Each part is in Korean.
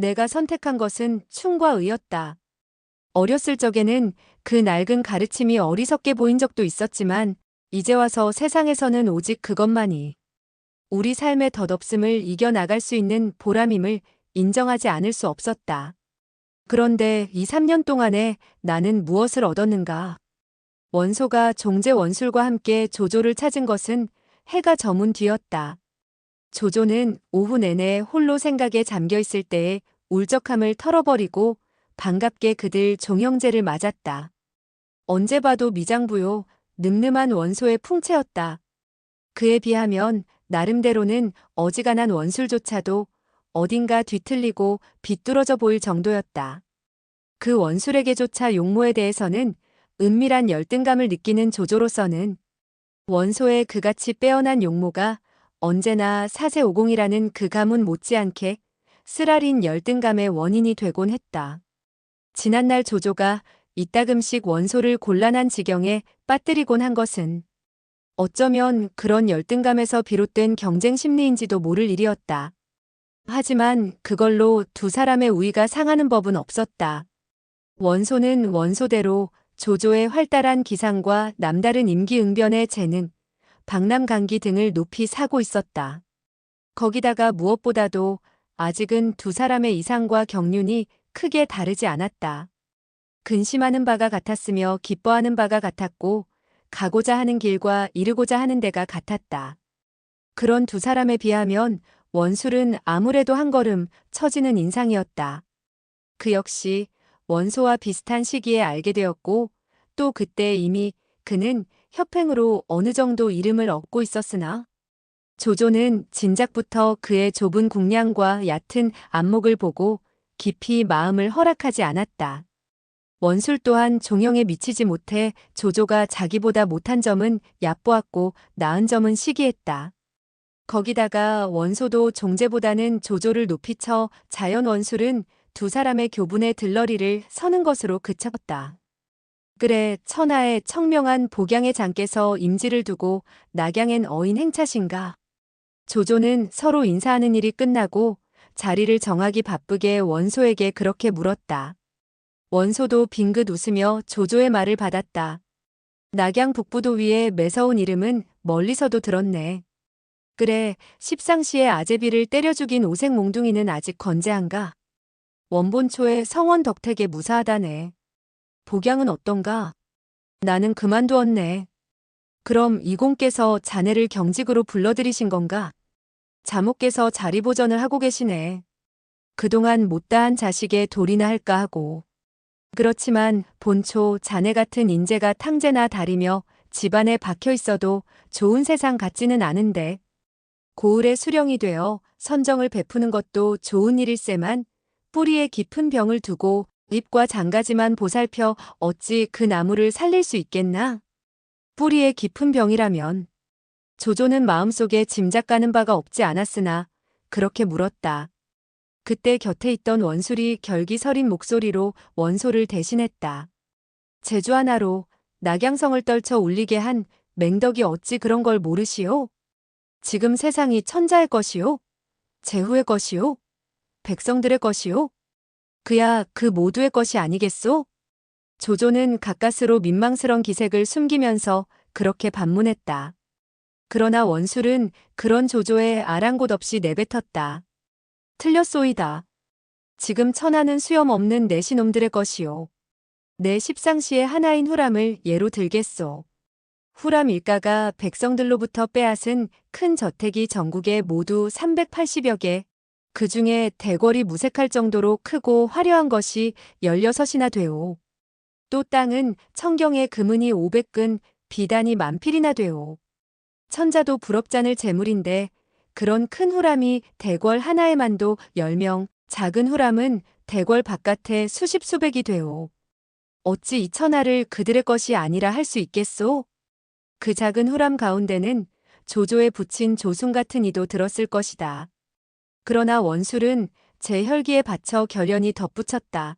내가 선택한 것은 충과 의였다. 어렸을 적에는 그 낡은 가르침이 어리석게 보인 적도 있었지만 이제 와서 세상에서는 오직 그것만이 우리 삶의 덧없음을 이겨나갈 수 있는 보람임을 인정하지 않을 수 없었다. 그런데 이 3년 동안에 나는 무엇을 얻었는가? 원소가 종제 원술과 함께 조조를 찾은 것은 해가 저문 뒤였다. 조조는 오후 내내 홀로 생각에 잠겨 있을 때에 울적함을 털어버리고 반갑게 그들 종형제를 맞았다. 언제 봐도 미장부요, 늠름한 원소의 풍채였다. 그에 비하면 나름대로는 어지간한 원술조차도 어딘가 뒤틀리고 비뚤어져 보일 정도였다. 그 원술에게조차 용모에 대해서는 은밀한 열등감을 느끼는 조조로서는 원소의 그같이 빼어난 용모가 언제나 사세오공이라는 그 가문 못지않게 쓰라린 열등감의 원인이 되곤 했다. 지난날 조조가 이따금씩 원소를 곤란한 지경에 빠뜨리곤 한 것은 어쩌면 그런 열등감에서 비롯된 경쟁 심리인지도 모를 일이었다. 하지만 그걸로 두 사람의 우위가 상하는 법은 없었다. 원소는 원소대로 조조의 활달한 기상과 남다른 임기응변의 재능, 박람강기 등을 높이 사고 있었다. 거기다가 무엇보다도 아직은 두 사람의 이상과 경륜이 크게 다르지 않았다. 근심하는 바가 같았으며 기뻐하는 바가 같았고 가고자 하는 길과 이르고자 하는 데가 같았다. 그런 두 사람에 비하면 원술은 아무래도 한 걸음 처지는 인상이었다. 그 역시 원소와 비슷한 시기에 알게 되었고 또 그때 이미 그는 협행으로 어느 정도 이름을 얻고 있었으나 조조는 진작부터 그의 좁은 궁량과 얕은 안목을 보고 깊이 마음을 허락하지 않았다. 원술 또한 종영에 미치지 못해 조조가 자기보다 못한 점은 얕보았고 나은 점은 시기했다. 거기다가 원소도 종제보다는 조조를 높이 쳐 자연 원술은 두 사람의 교분의 들러리를 서는 것으로 그쳤다. 그래 천하의 청명한 복양의 장께서 임지를 두고 낙양엔 어인 행차신가. 조조는 서로 인사하는 일이 끝나고 자리를 정하기 바쁘게 원소에게 그렇게 물었다. 원소도 빙긋 웃으며 조조의 말을 받았다. 낙양 북부도 위에 매서운 이름은 멀리서도 들었네. 그래, 십상시에 아제비를 때려 죽인 오색 몽둥이는 아직 건재한가? 원본초의 성원 덕택에 무사하다네. 복양은 어떤가? 나는 그만두었네. 그럼 이공께서 자네를 경직으로 불러들이신 건가? 자모께서 자리보전을 하고 계시네. 그동안 못다한 자식의 도리나 할까 하고. 그렇지만 본초 자네 같은 인재가 탕제나 다리며 집안에 박혀 있어도 좋은 세상 같지는 않은데. 고을의 수령이 되어 선정을 베푸는 것도 좋은 일일세만 뿌리에 깊은 병을 두고 잎과 장가지만 보살펴 어찌 그 나무를 살릴 수 있겠나? 뿌리에 깊은 병이라면. 조조는 마음속에 짐작가는 바가 없지 않았으나 그렇게 물었다. 그때 곁에 있던 원술이 결기 서린 목소리로 원소를 대신했다. 제주 하나로 낙양성을 떨쳐 울리게 한 맹덕이 어찌 그런 걸 모르시오? 지금 세상이 천자의 것이오? 제후의 것이오? 백성들의 것이오? 그야 그 모두의 것이 아니겠소? 조조는 가까스로 민망스런 기색을 숨기면서 그렇게 반문했다. 그러나 원술은 그런 조조에 아랑곳 없이 내뱉었다. 틀렸소이다. 지금 천하는 수염 없는 내시놈들의 것이오. 내 십상시의 하나인 후람을 예로 들겠소. 후람 일가가 백성들로부터 빼앗은 큰 저택이 전국에 모두 380여 개, 그 중에 대궐이 무색할 정도로 크고 화려한 것이 16이나 되오. 또 땅은 청경의 금은이 500근, 비단이 만필이나 되오. 천자도 부럽잖을 재물인데 그런 큰 후람이 대궐 하나에만도 10명, 작은 후람은 대궐 바깥에 수십 수백이 되오. 어찌 이 천하를 그들의 것이 아니라 할 수 있겠소? 그 작은 후람 가운데는 조조에 붙인 조순 같은 이도 들었을 것이다. 그러나 원술은 제 혈기에 받쳐 결연히 덧붙였다.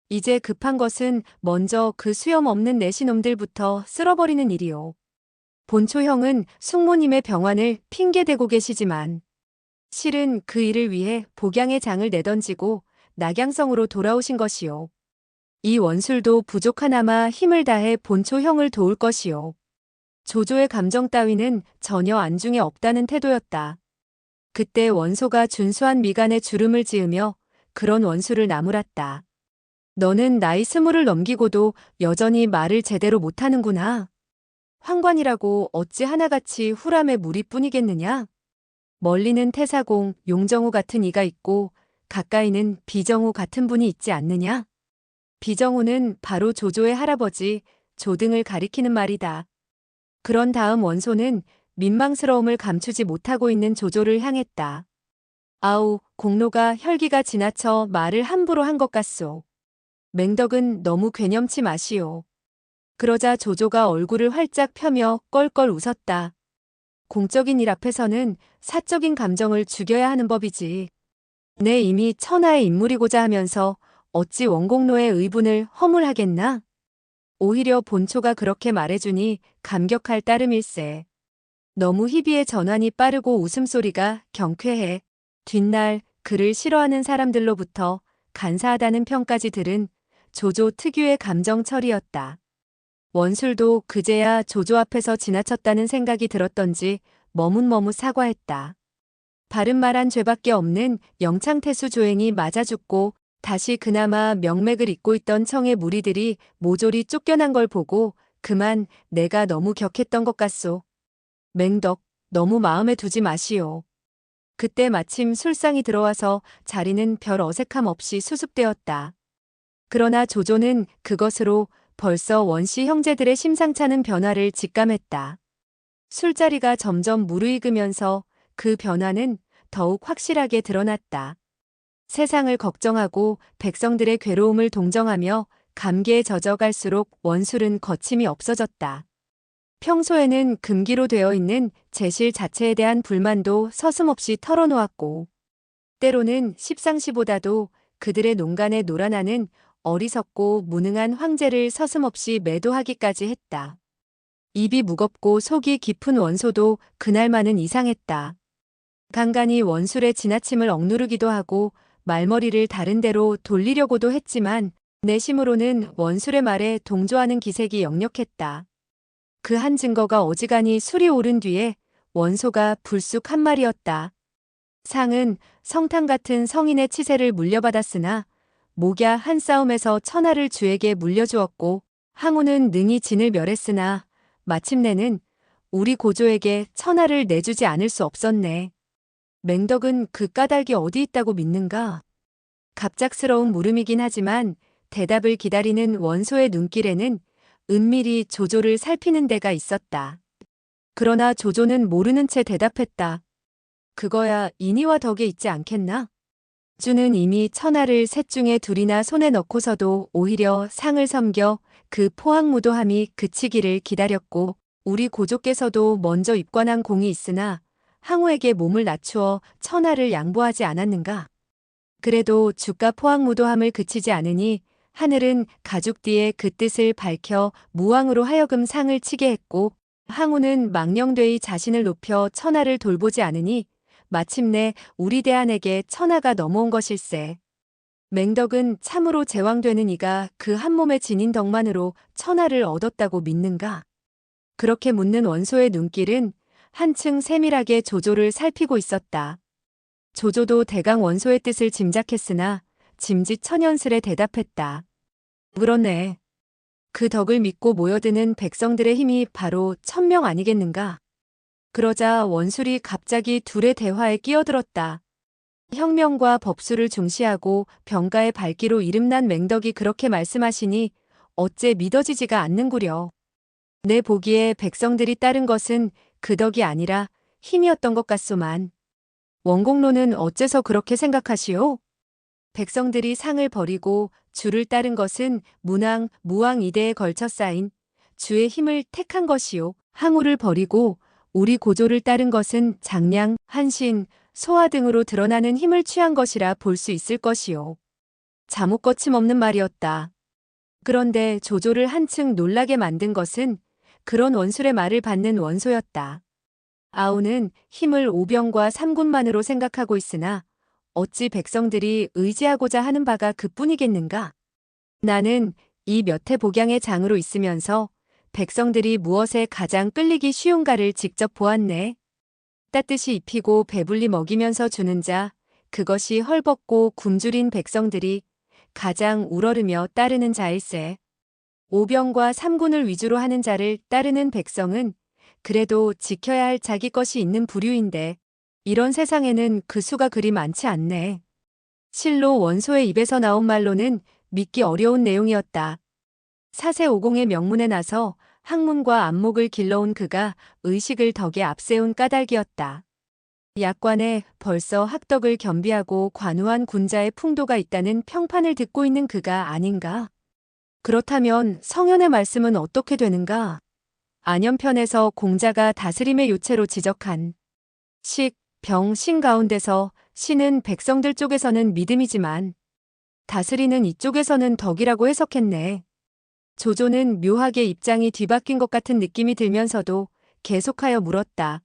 이제 급한 것은 먼저 그 수염 없는 내시놈들부터 쓸어버리는 일이오. 본초 형은 숙모님의 병환을 핑계대고 계시지만 실은 그 일을 위해 복양의 장을 내던지고 낙양성으로 돌아오신 것이요. 이 원술도 부족하나마 힘을 다해 본초 형을 도울 것이요. 조조의 감정 따위는 전혀 안중에 없다는 태도였다. 그때 원소가 준수한 미간에 주름을 지으며 그런 원수를 나무랐다. 너는 나이 20을 넘기고도 여전히 말을 제대로 못하는구나. 황관이라고 어찌 하나같이 후람의 무리뿐이겠느냐? 멀리는 태사공, 용정우 같은 이가 있고 가까이는 비정우 같은 분이 있지 않느냐? 비정우는 바로 조조의 할아버지 조등을 가리키는 말이다. 그런 다음 원소는 민망스러움을 감추지 못하고 있는 조조를 향했다. 아우, 공로가 혈기가 지나쳐 말을 함부로 한 것 같소. 맹덕은 너무 괴념치 마시오. 그러자 조조가 얼굴을 활짝 펴며 껄껄 웃었다. 공적인 일 앞에서는 사적인 감정을 죽여야 하는 법이지. 내 이미 천하의 인물이고자 하면서 어찌 원공로의 의분을 허물하겠나? 오히려 본초가 그렇게 말해주니 감격할 따름일세. 너무 희비의 전환이 빠르고 웃음소리가 경쾌해. 뒷날 그를 싫어하는 사람들로부터 간사하다는 평까지 들은 조조 특유의 감정 처리였다. 원술도 그제야 조조 앞에서 지나쳤다는 생각이 들었던지 머뭇머뭇 사과했다. 바른 말한 죄밖에 없는 영창태수 조행이 맞아 죽고 다시 그나마 명맥을 잇고 있던 청의 무리들이 모조리 쫓겨난 걸 보고 그만 내가 너무 격했던 것 같소. 맹덕, 너무 마음에 두지 마시오. 그때 마침 술상이 들어와서 자리는 별 어색함 없이 수습되었다. 그러나 조조는 그것으로 벌써 원씨 형제들의 심상찮은 변화를 직감했다. 술자리가 점점 무르익으면서 그 변화는 더욱 확실하게 드러났다. 세상을 걱정하고 백성들의 괴로움을 동정하며 감기에 젖어갈수록 원술은 거침이 없어졌다. 평소에는 금기로 되어 있는 제실 자체에 대한 불만도 서슴없이 털어놓았고 때로는 십상시보다도 그들의 농간에 놀아나는 어리석고 무능한 황제를 서슴없이 매도하기까지 했다. 입이 무겁고 속이 깊은 원소도 그날만은 이상했다. 간간히 원술의 지나침을 억누르기도 하고 말머리를 다른 데로 돌리려고도 했지만 내심으로는 원술의 말에 동조하는 기색이 역력했다. 그 한 증거가 어지간히 술이 오른 뒤에 원소가 불쑥 한 말이었다. 상은 성탕 같은 성인의 치세를 물려받았으나 목야 한 싸움에서 천하를 주에게 물려주었고 항우는 능히 진을 멸했으나 마침내는 우리 고조에게 천하를 내주지 않을 수 없었네. 맹덕은 그 까닭이 어디 있다고 믿는가? 갑작스러운 물음이긴 하지만 대답을 기다리는 원소의 눈길에는 은밀히 조조를 살피는 데가 있었다. 그러나 조조는 모르는 채 대답했다. 그거야 인의와 덕에 있지 않겠나? 주는 이미 천하를 셋 중에 둘이나 손에 넣고서도 오히려 상을 섬겨 그 포항무도함이 그치기를 기다렸고 우리 고조께서도 먼저 입관한 공이 있으나 항우에게 몸을 낮추어 천하를 양보하지 않았는가? 그래도 주가 포항무도함을 그치지 않으니 하늘은 가죽 뒤에 그 뜻을 밝혀 무왕으로 하여금 상을 치게 했고 항우는 망령되이 자신을 높여 천하를 돌보지 않으니 마침내 우리 대한에게 천하가 넘어온 것일세. 맹덕은 참으로 제왕되는 이가 그 한 몸의 진인 덕만으로 천하를 얻었다고 믿는가? 그렇게 묻는 원소의 눈길은 한층 세밀하게 조조를 살피고 있었다. 조조도 대강 원소의 뜻을 짐작했으나 짐짓천연스레 대답했다. 그러네. 그 덕을 믿고 모여드는 백성들의 힘이 바로 천명 아니겠는가? 그러자 원술이 갑자기 둘의 대화에 끼어들었다. 혁명과 법수를 중시하고 병가의 발기로 이름난 맹덕이 그렇게 말씀하시니 어째 믿어지지가 않는구려. 내 보기에 백성들이 따른 것은 그 덕이 아니라 힘이었던 것 같소만. 원공로는 어째서 그렇게 생각하시오? 백성들이 상을 버리고 주를 따른 것은 문왕, 무왕 이대에 걸쳐 쌓인 주의 힘을 택한 것이요. 항우를 버리고 우리 고조를 따른 것은 장량, 한신, 소화 등으로 드러나는 힘을 취한 것이라 볼 수 있을 것이요. 자못 거침없는 말이었다. 그런데 조조를 한층 놀라게 만든 것은 그런 원술의 말을 받는 원소였다. 아우는 힘을 오병과 삼군만으로 생각하고 있으나 어찌 백성들이 의지하고자 하는 바가 그뿐이겠는가? 나는 이 몇 해 복양의 장으로 있으면서 백성들이 무엇에 가장 끌리기 쉬운가를 직접 보았네. 따뜻이 입히고 배불리 먹이면서 주는 자, 그것이 헐벗고 굶주린 백성들이 가장 우러르며 따르는 자일세. 오병과 삼군을 위주로 하는 자를 따르는 백성은 그래도 지켜야 할 자기 것이 있는 부류인데 이런 세상에는 그 수가 그리 많지 않네. 실로 원소의 입에서 나온 말로는 믿기 어려운 내용이었다. 사세오공의 명문에 나서 학문과 안목을 길러온 그가 의식을 덕에 앞세운 까닭이었다. 약관에 벌써 학덕을 겸비하고 관우한 군자의 풍도가 있다는 평판을 듣고 있는 그가 아닌가? 그렇다면 성현의 말씀은 어떻게 되는가? 안연편에서 공자가 다스림의 요체로 지적한 식, 병, 신 가운데서 신은 백성들 쪽에서는 믿음이지만 다스리는 이쪽에서는 덕이라고 해석했네. 조조는 묘하게 입장이 뒤바뀐 것 같은 느낌이 들면서도 계속하여 물었다.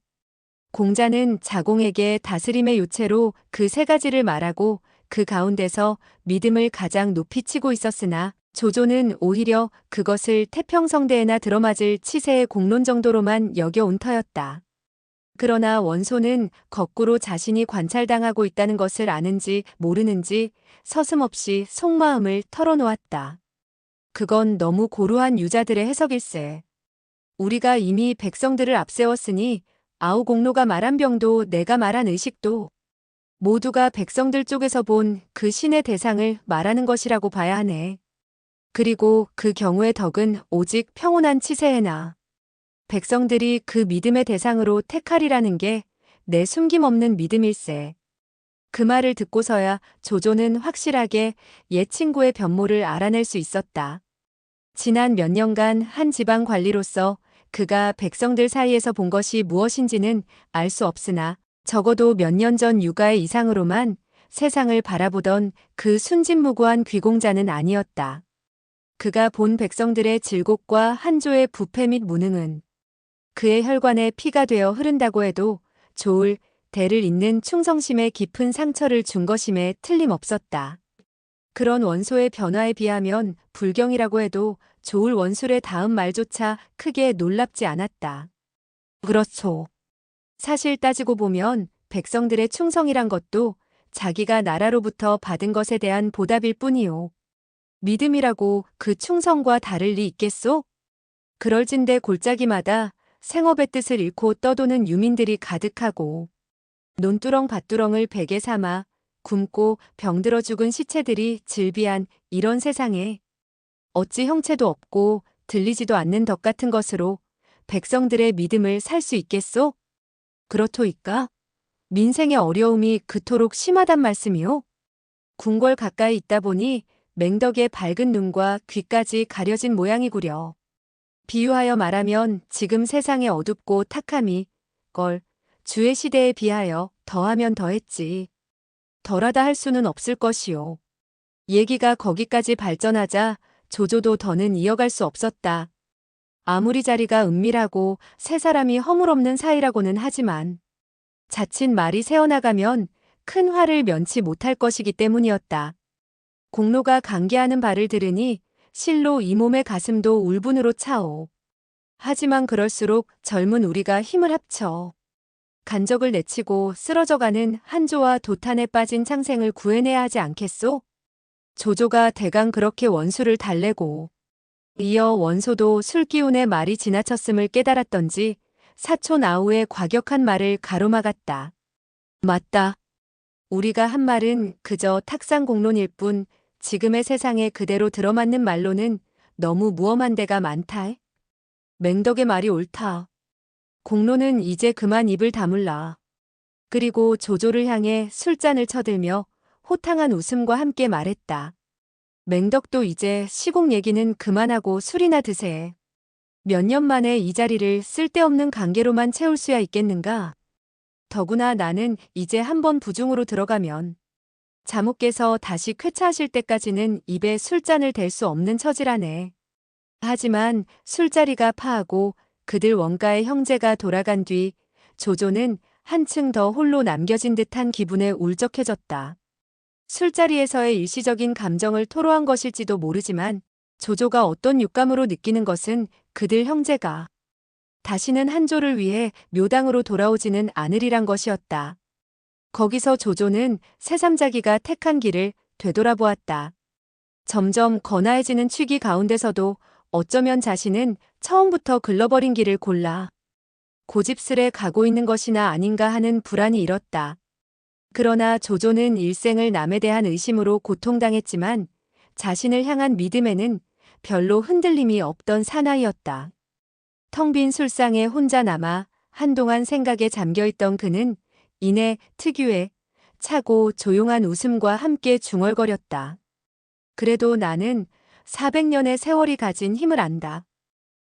공자는 자공에게 다스림의 요체로 그 세 가지를 말하고 그 가운데서 믿음을 가장 높이 치고 있었으나 조조는 오히려 그것을 태평성대에나 들어맞을 치세의 공론 정도로만 여겨온 터였다. 그러나 원소는 거꾸로 자신이 관찰당하고 있다는 것을 아는지 모르는지 서슴없이 속마음을 털어놓았다. 그건 너무 고루한 유자들의 해석일세. 우리가 이미 백성들을 앞세웠으니 아우공로가 말한 병도 내가 말한 의식도 모두가 백성들 쪽에서 본 그 신의 대상을 말하는 것이라고 봐야 하네. 그리고 그 경우의 덕은 오직 평온한 치세에나 백성들이 그 믿음의 대상으로 택하리라는 게 내 숨김없는 믿음일세. 그 말을 듣고서야 조조는 확실하게 옛 친구의 변모를 알아낼 수 있었다. 지난 몇 년간 한 지방 관리로서 그가 백성들 사이에서 본 것이 무엇인지는 알 수 없으나 적어도 몇 년 전 육아의 이상으로만 세상을 바라보던 그 순진무구한 귀공자는 아니었다. 그가 본 백성들의 질곡과 한조의 부패 및 무능은 그의 혈관에 피가 되어 흐른다고 해도 좋을 대를 잇는 충성심에 깊은 상처를 준 것임에 틀림없었다. 그런 원소의 변화에 비하면 불경이라고 해도 좋을 원술의 다음 말조차 크게 놀랍지 않았다. 그렇소. 사실 따지고 보면 백성들의 충성이란 것도 자기가 나라로부터 받은 것에 대한 보답일 뿐이요. 믿음이라고 그 충성과 다를 리 있겠소? 그럴진데 골짜기마다 생업의 뜻을 잃고 떠도는 유민들이 가득하고 논두렁 밭두렁을 베개 삼아 굶고 병들어 죽은 시체들이 즐비한 이런 세상에 어찌 형체도 없고 들리지도 않는 덕 같은 것으로 백성들의 믿음을 살 수 있겠소? 그렇토이까? 민생의 어려움이 그토록 심하단 말씀이요? 궁궐 가까이 있다 보니 맹덕의 밝은 눈과 귀까지 가려진 모양이구려. 비유하여 말하면 지금 세상의 어둡고 탁함이 주의 시대에 비하여 더하면 더했지. 덜하다 할 수는 없을 것이요. 얘기가 거기까지 발전하자 조조도 더는 이어갈 수 없었다. 아무리 자리가 은밀하고 세 사람이 허물없는 사이라고는 하지만 자칫 말이 새어나가면 큰 화를 면치 못할 것이기 때문이었다. 공로가 강계하는 바를 들으니 실로 이 몸의 가슴도 울분으로 차오. 하지만 그럴수록 젊은 우리가 힘을 합쳐 간적을 내치고 쓰러져가는 한조와 도탄에 빠진 창생을 구해내야 하지 않겠소? 조조가 대강 그렇게 원수를 달래고 이어 원소도 술기운의 말이 지나쳤음을 깨달았던지 사촌 아우의 과격한 말을 가로막았다. 맞다. 우리가 한 말은 그저 탁상공론일 뿐 지금의 세상에 그대로 들어맞는 말로는 너무 무엄한 데가 많다. 맹덕의 말이 옳다. 공론은 이제 그만 입을 다물라. 그리고 조조를 향해 술잔을 쳐들며 호탕한 웃음과 함께 말했다. 맹덕도 이제 시국 얘기는 그만하고 술이나 드세. 몇 년 만에 이 자리를 쓸데없는 관계로만 채울 수야 있겠는가? 더구나 나는 이제 한번 부중으로 들어가면 자목께서 다시 쾌차하실 때까지는 입에 술잔을 댈 수 없는 처지라네. 하지만 술자리가 파하고 그들 원가의 형제가 돌아간 뒤 조조는 한층 더 홀로 남겨진 듯한 기분에 울적해졌다. 술자리에서의 일시적인 감정을 토로한 것일지도 모르지만 조조가 어떤 육감으로 느끼는 것은 그들 형제가 다시는 한조를 위해 묘당으로 돌아오지는 않으리란 것이었다. 거기서 조조는 새삼자기가 택한 길을 되돌아보았다. 점점 거나해지는 취기 가운데서도 어쩌면 자신은 처음부터 글러버린 길을 골라 고집스레 가고 있는 것이나 아닌가 하는 불안이 일었다. 그러나 조조는 일생을 남에 대한 의심으로 고통당했지만 자신을 향한 믿음에는 별로 흔들림이 없던 사나이였다. 텅 빈 술상에 혼자 남아 한동안 생각에 잠겨있던 그는 이내 특유의 차고 조용한 웃음과 함께 중얼거렸다. 그래도 나는 400년의 세월이 가진 힘을 안다.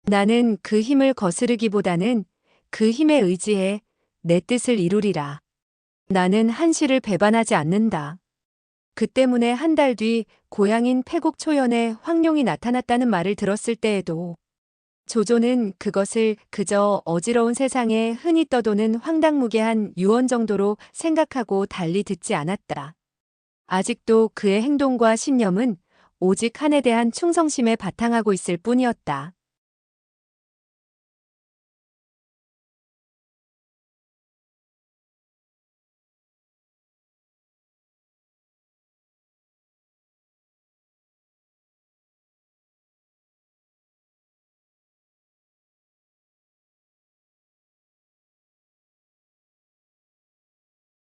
나는 그 힘을 거스르기보다는 그 힘에 의지해 내 뜻을 이루리라. 나는 한시를 배반하지 않는다. 그 때문에 한 달 뒤 고향인 패곡초연에 황룡이 나타났다는 말을 들었을 때에도 조조는 그것을 그저 어지러운 세상에 흔히 떠도는 황당무계한 유언 정도로 생각하고 달리 듣지 않았다. 아직도 그의 행동과 신념은 오직 한에 대한 충성심에 바탕하고 있을 뿐이었다.